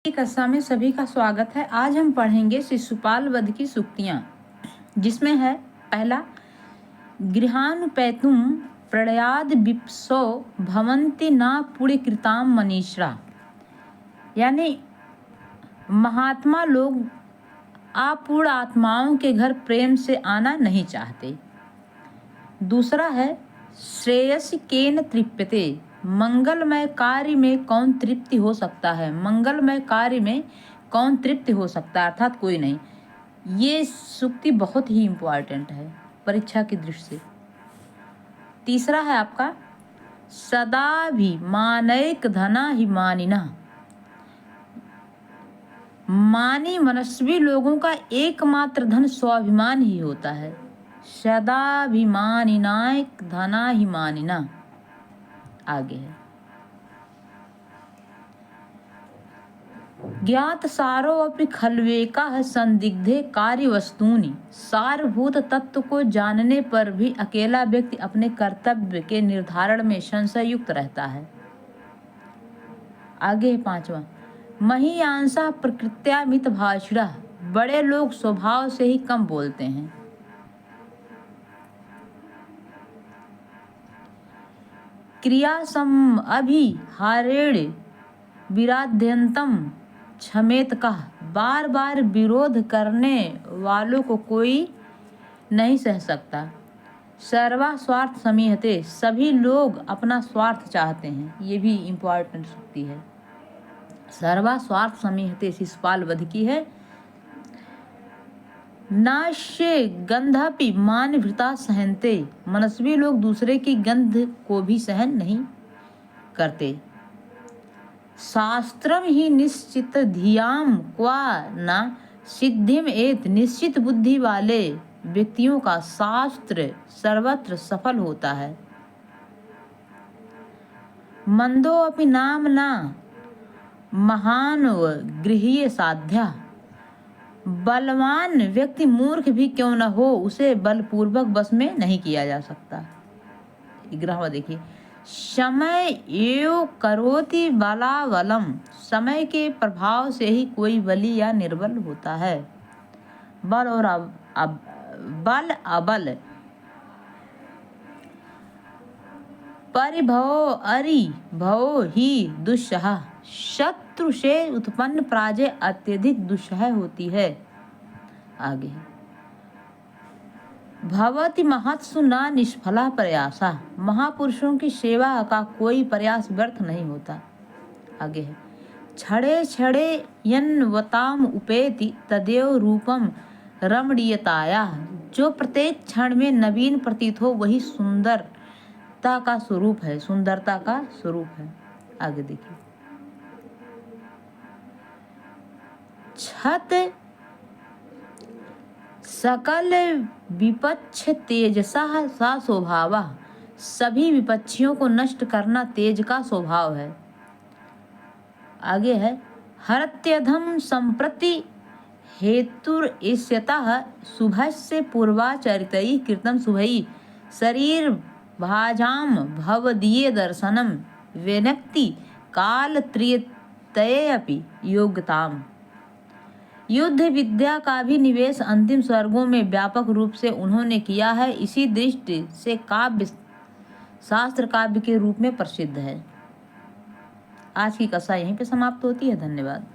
की कक्षा में सभी का स्वागत है। आज हम पढ़ेंगे शिशुपाल वध की सूक्तियाँ, जिसमें है पहला, गृहानुपैतुं प्रलयाद विप्सो भवन्ति न पुण्यकृताम मनीषा, यानी महात्मा लोग अपूर्ण आत्माओं के घर प्रेम से आना नहीं चाहते। दूसरा है, श्रेयसी केन तृप्यते, मंगलमय कार्य में कौन तृप्ति हो सकता है। मंगलमय कार्य में कौन तृप्ति हो सकता है, अर्थात कोई नहीं। ये सूक्ति बहुत ही इम्पोर्टेंट है परीक्षा की दृष्टि से। तीसरा है आपका, सदाभिमानैक धना ही मानिना, मानी मनस्वी लोगों का एकमात्र धन स्वाभिमान ही होता है। सदाभिमानिनायक धना ही मानिना। आगे है, ज्ञात सारो अपि खल्वेका संदिग्धे कार्य वस्तुनि, सारभूत तत्व को जानने पर भी अकेला व्यक्ति अपने कर्तव्य के निर्धारण में संशय युक्त रहता है। आगे है पांचवा, महीयांसा प्रकृत्या मित भाषिणा, बड़े लोग स्वभाव से ही कम बोलते हैं। क्रियासम अभिहारेण विराध्यंतम क्षमेत का, बार बार विरोध करने वालों को कोई नहीं सह सकता। सर्वा स्वार्थ समीहते, सभी लोग अपना स्वार्थ चाहते हैं। ये भी इम्पोर्टेंट सूक्ति है। सर्वा स्वार्थ समीहते शिशुपाल वध की है। नाश्य गंधापि मान भृता सहनते, मनस्वी लोग दूसरे की गंध को भी सहन नहीं करते। शास्त्रम ही निश्चित धियाम क्वा न सिद्धिम एत, निश्चित बुद्धि वाले व्यक्तियों का शास्त्र सर्वत्र सफल होता है। मंदो अपि नाम न महान गृह्य साध्या, बलवान व्यक्ति मूर्ख भी क्यों न हो, उसे बलपूर्वक बस में नहीं किया जा सकता। ग्रह देखिए, समय एव करोति बलावलम, समय के प्रभाव से ही कोई बली या निर्बल होता है। बल और बल अबल, परिभव अरिभव ही दुस्सह, शत्रु से उत्पन्न पराजय अत्यधिक दुस्सह होती है। आगे, भवति महत्सु न निष्फला प्रयासा, महापुरुषों की सेवा का कोई प्रयास व्यर्थ नहीं होता। आगे है, क्षणे क्षणे यन्वताम उपेति तदेव रूपम रमणीयताया, जो प्रत्येक क्षण में नवीन प्रतीत हो वही सुंदरता का स्वरूप है। सुंदरता का स्वरूप है। आगे देखिए, छत सकल विपक्ष तेजसा सा स्वभाव, सभी विपक्षियों को नष्ट करना तेज का स्वभाव है। आगे है, हरत्यधम संप्रति हेतुर्इष्यतः शुभस्य पूर्वाचरितैः कृतं शुभैः, शरीर भाजाम भवदीय दर्शनम वेनक्ति कालत्रयेऽपि योग्यताम, युद्ध विद्या का भी निवेश अंतिम स्वर्गों में व्यापक रूप से उन्होंने किया है। इसी दृष्टि से काव्य शास्त्र काव्य के रूप में प्रसिद्ध है। आज की कक्षा यहीं पे समाप्त होती है। धन्यवाद।